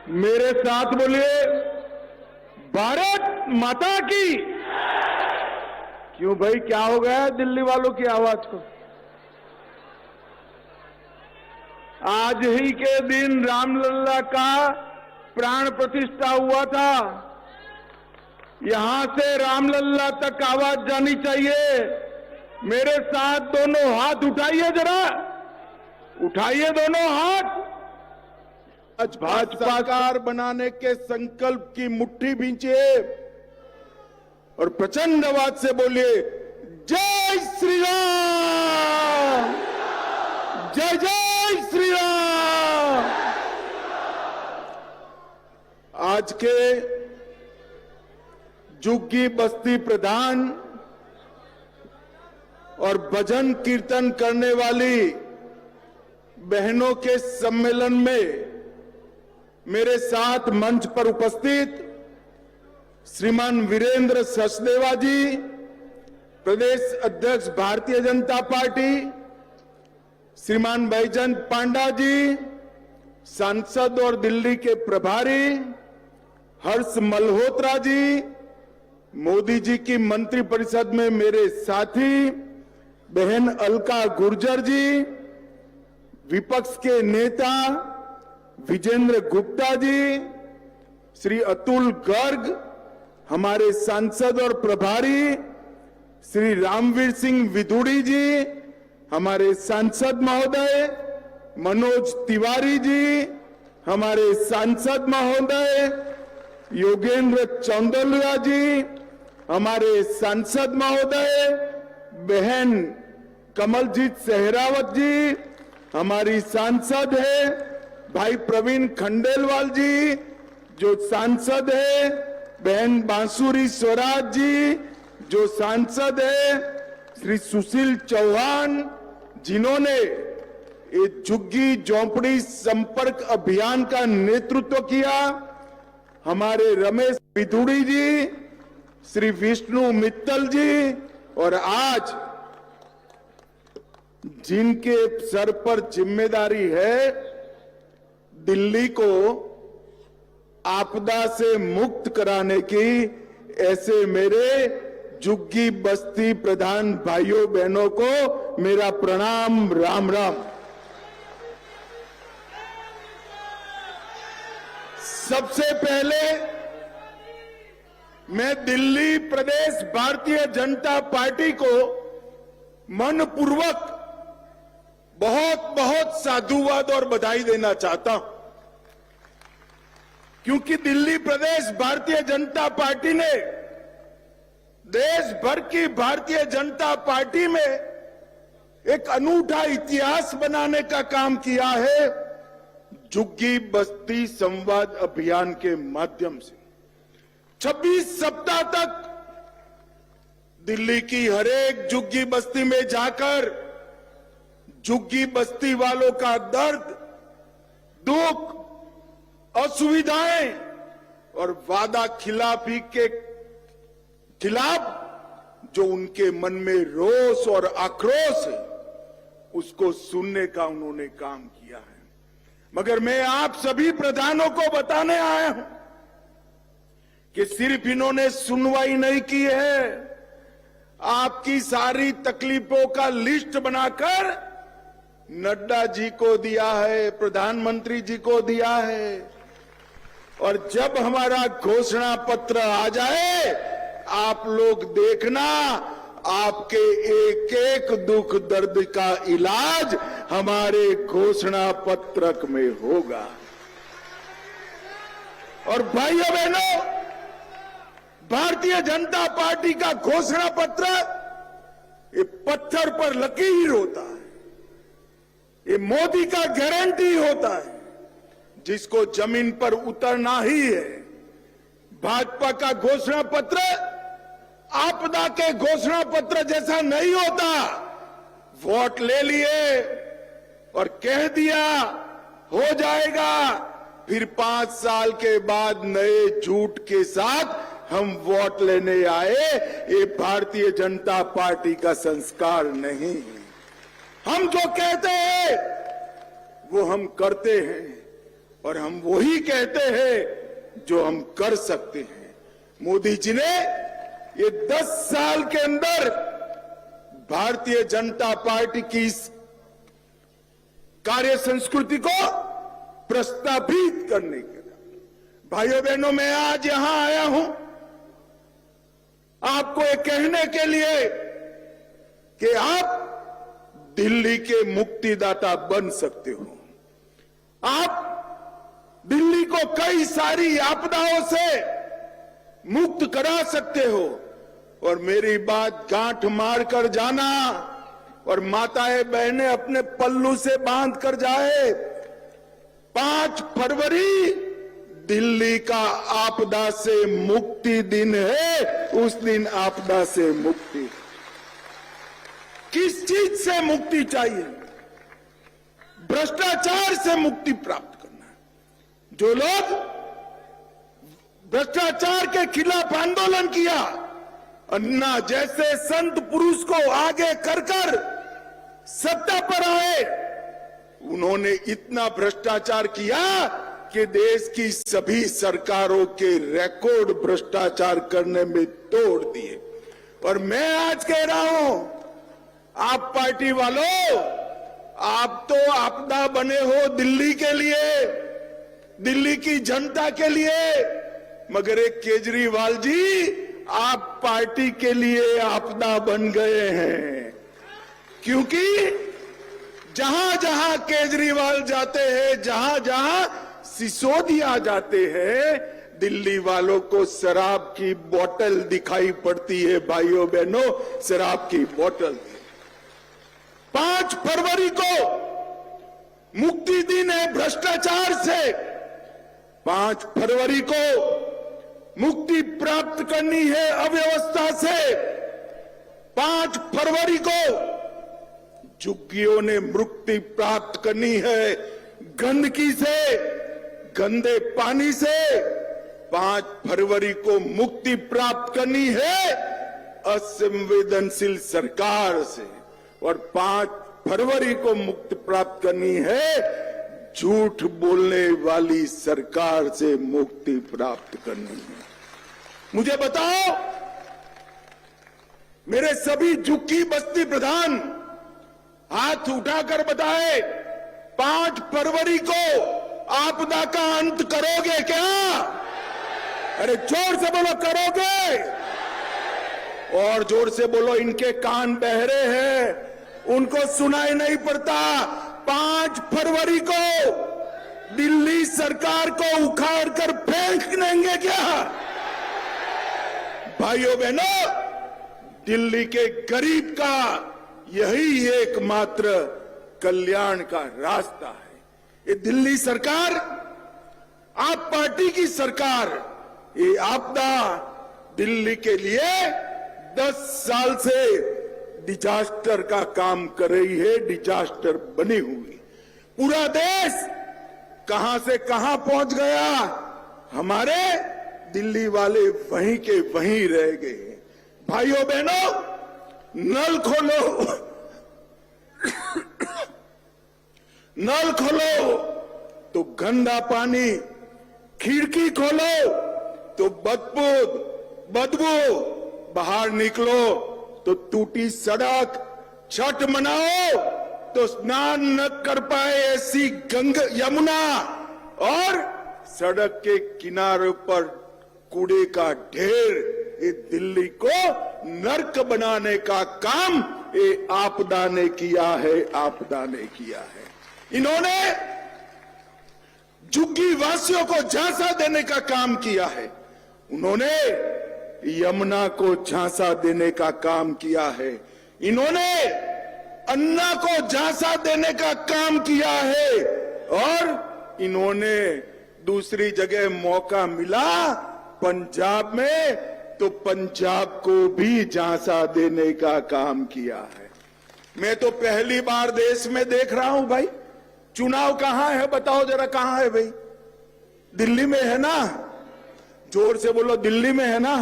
मेरे साथ बोलिए, भारत माता की। क्यों भाई, क्या हो गया दिल्ली वालों की आवाज को? आज ही के दिन रामलला का प्राण प्रतिष्ठा हुआ था। यहां से रामलला तक आवाज जानी चाहिए। मेरे साथ दोनों हाथ उठाइए, जरा उठाइए दोनों हाथ। आज भाजपा सरकार बनाने के संकल्प की मुट्ठी भींचिए और प्रचंड आवाज से बोलिए, जय श्री राम, जय जय श्री राम। आज के जुग्गी बस्ती प्रधान और भजन कीर्तन करने वाली बहनों के सम्मेलन में मेरे साथ मंच पर उपस्थित श्रीमान वीरेंद्र सचदेवा जी, प्रदेश अध्यक्ष भारतीय जनता पार्टी, श्रीमान बैजयंत पांडा जी, सांसद और दिल्ली के प्रभारी हर्ष मल्होत्रा जी, मोदी जी की मंत्रिपरिषद में मेरे साथी बहन अलका गुर्जर जी, विपक्ष के नेता विजेंद्र गुप्ता जी, श्री अतुल गर्ग, हमारे सांसद और प्रभारी श्री रामवीर सिंह विदुड़ी जी, हमारे सांसद महोदय मनोज तिवारी जी, हमारे सांसद महोदय योगेंद्र चौंदलिया जी, हमारे सांसद महोदय बहन कमलजीत सहरावत जी, हमारी सांसद है भाई प्रवीण खंडेलवाल जी जो सांसद है, बहन बांसुरी स्वराज जी जो सांसद है, श्री सुशील चौहान जिन्होंने ये झुग्गी झोंपड़ी संपर्क अभियान का नेतृत्व किया, हमारे रमेश विदुड़ी जी, श्री विष्णु मित्तल जी, और आज जिनके सर पर जिम्मेदारी है दिल्ली को आपदा से मुक्त कराने की, ऐसे मेरे झुग्गी बस्ती प्रधान भाइयों बहनों को मेरा प्रणाम, राम राम। सबसे पहले मैं दिल्ली प्रदेश भारतीय जनता पार्टी को मनपूर्वक बहुत बहुत साधुवाद और बधाई देना चाहता हूं, क्योंकि दिल्ली प्रदेश भारतीय जनता पार्टी ने देश भर की भारतीय जनता पार्टी में एक अनूठा इतिहास बनाने का काम किया है झुग्गी बस्ती संवाद अभियान के माध्यम से। 26 सप्ताह तक दिल्ली की हरेक झुग्गी बस्ती में जाकर झुग्गी बस्ती वालों का दर्द, दुख, असुविधाएं और वादा खिलाफी के खिलाफ जो उनके मन में रोष और आक्रोश है उसको सुनने का उन्होंने काम किया है। मगर मैं आप सभी प्रधानों को बताने आया हूं कि सिर्फ इन्होंने सुनवाई नहीं की है, आपकी सारी तकलीफों का लिस्ट बनाकर नड्डा जी को दिया है, प्रधानमंत्री जी को दिया है, और जब हमारा घोषणा पत्र आ जाए आप लोग देखना आपके एक एक दुख दर्द का इलाज हमारे घोषणा पत्रक में होगा। और भाइयों बहनों, भारतीय जनता पार्टी का घोषणा पत्र ये पत्थर पर लकीर होता है, ये मोदी का गारंटी होता है जिसको जमीन पर उतरना ही है। भाजपा का घोषणा पत्र आपदा के घोषणा पत्र जैसा नहीं होता। वोट ले लिए और कह दिया हो जाएगा, फिर 5 साल के बाद नए झूठ के साथ हम वोट लेने आए। ये भारतीय जनता पार्टी का संस्कार नहीं है। हम जो कहते हैं वो हम करते हैं। और हम वही कहते हैं जो हम कर सकते हैं। मोदी जी ने ये 10 साल के अंदर भारतीय जनता पार्टी की इस कार्य संस्कृति को प्रस्तावित करने के लिए, भाइयों बहनों, मैं आज यहां आया हूं आपको ये कहने के लिए कि आप दिल्ली के मुक्तिदाता बन सकते हो। आप दिल्ली को कई सारी आपदाओं से मुक्त करा सकते हो। और मेरी बात गांठ मार कर जाना और माताएं बहनें अपने पल्लू से बांध कर जाए। 5 फरवरी दिल्ली का आपदा से मुक्ति दिन है। उस दिन आपदा से मुक्ति, किस चीज से मुक्ति चाहिए? भ्रष्टाचार से मुक्ति प्राप्त करना है। जो लोग भ्रष्टाचार के खिलाफ आंदोलन किया, अन्ना जैसे संत पुरुष को आगे कर सत्ता पर आए, उन्होंने इतना भ्रष्टाचार किया कि देश की सभी सरकारों के रिकॉर्ड भ्रष्टाचार करने में तोड़ दिए। और मैं आज कह रहा हूं, आप पार्टी वालों, आप तो आपदा बने हो दिल्ली के लिए, दिल्ली की जनता के लिए, मगर एक केजरीवाल जी आप पार्टी के लिए आपदा बन गए हैं। क्योंकि जहां जहां केजरीवाल जाते हैं, जहां जहां सिसोदिया जाते हैं, दिल्ली वालों को शराब की बोतल दिखाई पड़ती है। भाइयों बहनों, शराब की बोतल। 5 फरवरी को मुक्ति दिन है भ्रष्टाचार से। 5 फरवरी को मुक्ति प्राप्त करनी है अव्यवस्था से। 5 फरवरी को झुग्गियों ने मुक्ति प्राप्त करनी है गंदगी से, गंदे पानी से। 5 फरवरी को मुक्ति प्राप्त करनी है असंवेदनशील सरकार से। और 5 फरवरी को मुक्ति प्राप्त करनी है झूठ बोलने वाली सरकार से मुक्ति प्राप्त करनी है। मुझे बताओ, मेरे सभी झुग्गी बस्ती प्रधान हाथ उठाकर बताए, 5 फरवरी को आपदा का अंत करोगे क्या? अरे जोर से बोलो, करोगे? और जोर से बोलो, इनके कान बहरे हैं, उनको सुनाई नहीं पड़ता। 5 फरवरी को दिल्ली सरकार को उखाड़ कर फेंक देंगे क्या? भाइयों बहनों, दिल्ली के गरीब का यही एकमात्र कल्याण का रास्ता है। ये दिल्ली सरकार, आप पार्टी की सरकार, ये आपदा दिल्ली के लिए 10 साल से डिजास्टर का काम कर रही है, डिजास्टर बनी हुई। पूरा देश कहां से कहां पहुंच गया, हमारे दिल्ली वाले वहीं के वहीं रह गए। भाइयों बहनों, नल खोलो, नल खोलो तो गंदा पानी, खिड़की खोलो तो बदबू, बाहर निकलो तो टूटी सड़क, छठ मनाओ तो स्नान न कर पाए ऐसी यमुना, और सड़क के किनारे पर कूड़े का ढेर। ये दिल्ली को नर्क बनाने का काम ये आपदा ने किया है, आपदा ने किया है। इन्होंने झुग्गी वासियों को झांसा देने का काम किया है, उन्होंने यमुना को झांसा देने का काम किया है, इन्होंने अन्ना को झांसा देने का काम किया है, और इन्होंने दूसरी जगह मौका मिला पंजाब में तो पंजाब को भी झांसा देने का काम किया है। मैं तो पहली बार देश में देख रहा हूं भाई, चुनाव कहां है बताओ जरा, कहां है भाई? दिल्ली में है ना? जोर से बोलो, दिल्ली में है ना?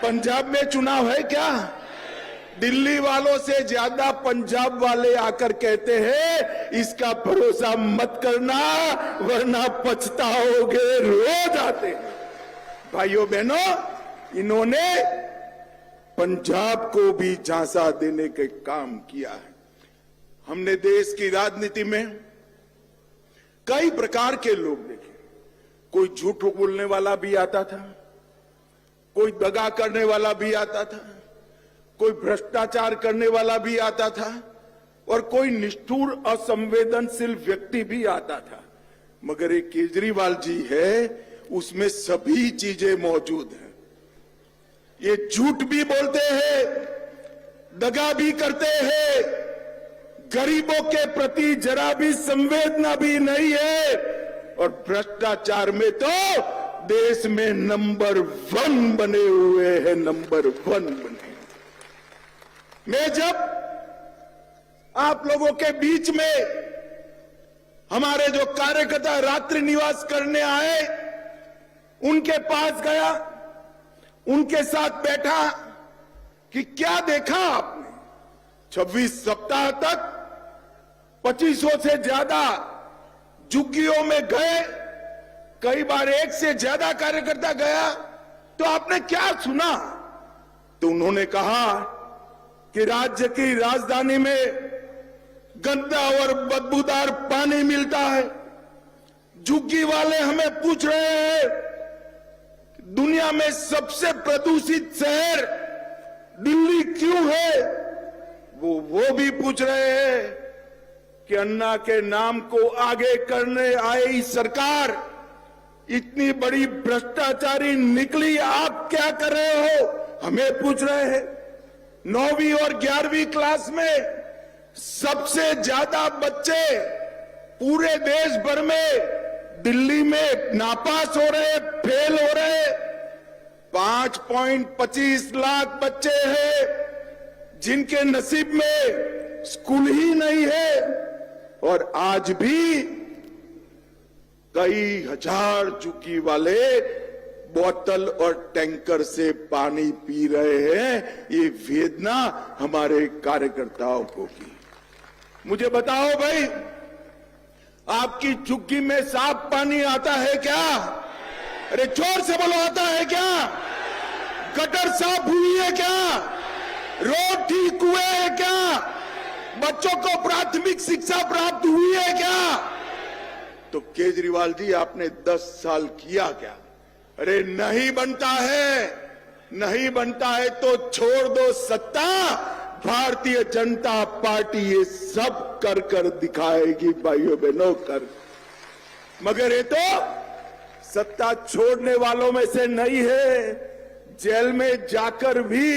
पंजाब में चुनाव है क्या? दिल्ली वालों से ज्यादा पंजाब वाले आकर कहते हैं इसका भरोसा मत करना वरना पछताओगे, रोज आते हैं। भाइयों बहनों, इन्होंने पंजाब को भी झांसा देने का काम किया है। हमने देश की राजनीति में कई प्रकार के लोग देखे। कोई झूठ बोलने वाला भी आता था, कोई दगा करने वाला भी आता था, कोई भ्रष्टाचार करने वाला भी आता था और कोई निष्ठुर असंवेदनशील व्यक्ति भी आता था। मगर एक केजरीवाल जी है, उसमें सभी चीजें मौजूद हैं। ये झूठ भी बोलते हैं, दगा भी करते हैं, गरीबों के प्रति जरा भी संवेदना भी नहीं है और भ्रष्टाचार में तो देश में नंबर 1 बने हुए हैं, नंबर 1 बने। मैं जब आप लोगों के बीच में हमारे जो कार्यकर्ता रात्रि निवास करने आए उनके पास गया, उनके साथ बैठा कि क्या देखा आपने। 26 सप्ताह तक 2500 से ज्यादा झुग्गियों में गए, कई बार एक से ज्यादा कार्यकर्ता गया, तो आपने क्या सुना। तो उन्होंने कहा कि राज्य की राजधानी में गंदा और बदबूदार पानी मिलता है। झुग्गी वाले हमें पूछ रहे हैं दुनिया में सबसे प्रदूषित शहर दिल्ली क्यों है। वो भी पूछ रहे हैं कि अन्ना के नाम को आगे करने आई सरकार इतनी बड़ी भ्रष्टाचारी निकली, आप क्या कर रहे हो, हमें पूछ रहे हैं। 9वीं और 11वीं क्लास में सबसे ज्यादा बच्चे पूरे देश भर में दिल्ली में नापास हो रहे, फेल हो रहे। 5.25 लाख बच्चे हैं जिनके नसीब में स्कूल ही नहीं है और आज भी कई हजार झुग्गी वाले बोतल और टैंकर से पानी पी रहे हैं। ये वेदना हमारे कार्यकर्ताओं को की। मुझे बताओ भाई, आपकी झुग्गी में साफ पानी आता है क्या? अरे जोर से बोलो, आता है क्या? गटर साफ हुई है क्या? रोड ठीक हुए हैं क्या? बच्चों को प्राथमिक शिक्षा प्राप्त हुई है क्या? तो केजरीवाल जी, आपने 10 साल किया क्या? अरे नहीं बनता है, नहीं बनता है तो छोड़ दो सत्ता, भारतीय जनता पार्टी ये सब कर कर दिखाएगी भाइयों बहनों, कर। मगर ये तो सत्ता छोड़ने वालों में से नहीं है। जेल में जाकर भी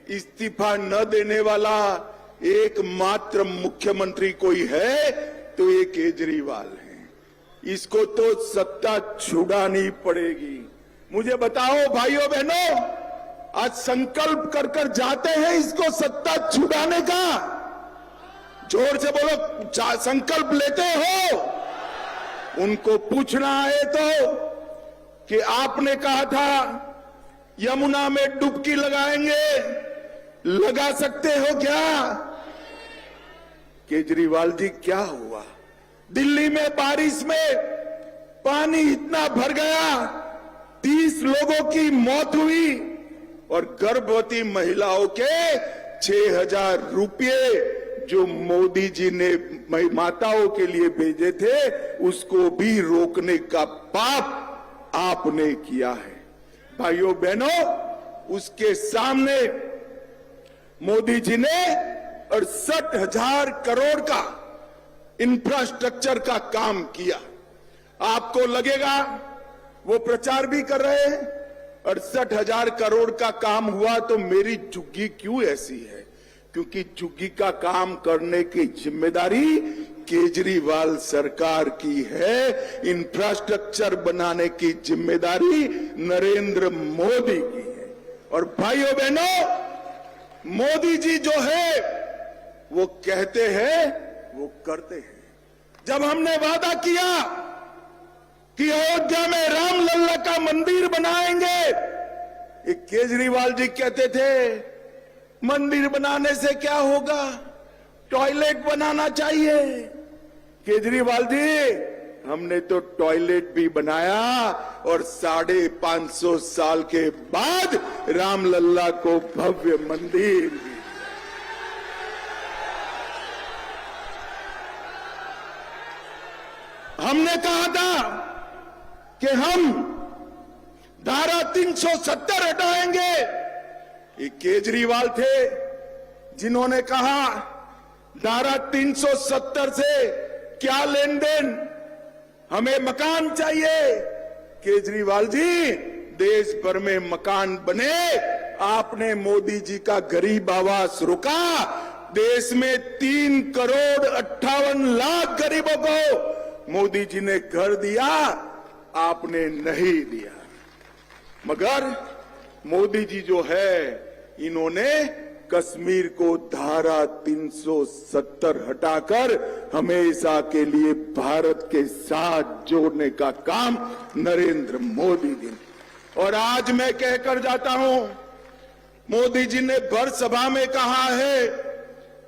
इस्तीफा न देने वाला एकमात्र मुख्यमंत्री कोई है तो ये केजरीवाल है। इसको तो सत्ता छुड़ानी पड़ेगी। मुझे बताओ भाइयों बहनों, आज संकल्प कर कर जाते हैं इसको सत्ता छुड़ाने का? जोर से बोलो, संकल्प लेते हो? उनको पूछना है तो कि आपने कहा था यमुना में डुबकी लगाएंगे, लगा सकते हो क्या? केजरीवाल जी, क्या हुआ? दिल्ली में बारिश में पानी इतना भर गया, 30 लोगों की मौत हुई और गर्भवती महिलाओं के 6,000 रुपये जो मोदी जी ने माताओं के लिए भेजे थे उसको भी रोकने का पाप आपने किया है। भाइयों बहनों, उसके सामने मोदी जी ने 68,000 करोड़ का इंफ्रास्ट्रक्चर का काम किया। आपको लगेगा वो प्रचार भी कर रहे हैं 68,000 करोड़ का काम हुआ तो मेरी झुग्गी क्यों ऐसी है? क्योंकि झुग्गी का काम करने की जिम्मेदारी केजरीवाल सरकार की है, इंफ्रास्ट्रक्चर बनाने की जिम्मेदारी नरेंद्र मोदी की है। और भाइयों बहनों, मोदी जी जो है वो कहते हैं वो करते हैं। जब हमने वादा किया कि अयोध्या में रामलल्ला का मंदिर बनाएंगे, एक केजरीवाल जी कहते थे मंदिर बनाने से क्या होगा, टॉयलेट बनाना चाहिए। केजरीवाल जी, हमने तो टॉयलेट भी बनाया और 550 साल के बाद रामलल्ला को भव्य मंदिर भी। हमने कहा था कि हम धारा 370 हटाएंगे। ये केजरीवाल थे जिन्होंने कहा धारा 370 से क्या लेन देन, हमें मकान चाहिए। केजरीवाल जी, देश भर में मकान बने, आपने मोदी जी का गरीब आवास रुका। देश में 3,58,00,000 गरीबों को मोदी जी ने घर दिया, आपने नहीं दिया। मगर मोदी जी जो है, इन्होंने कश्मीर को धारा 370 हटाकर हमेशा के लिए भारत के साथ जोड़ने का काम नरेंद्र मोदी जी ने। और आज मैं कहकर जाता हूं, मोदी जी ने भर सभा में कहा है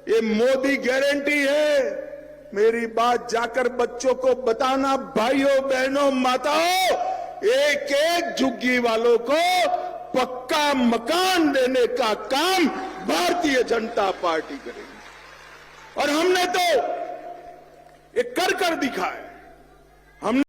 ये मोदी गारंटी है। मेरी बात जाकर बच्चों को बताना, भाइयों बहनों माताओं, एक एक झुग्गी वालों को पक्का मकान देने का काम भारतीय जनता पार्टी करेगी। और हमने तो ये कर दिखाया। हमने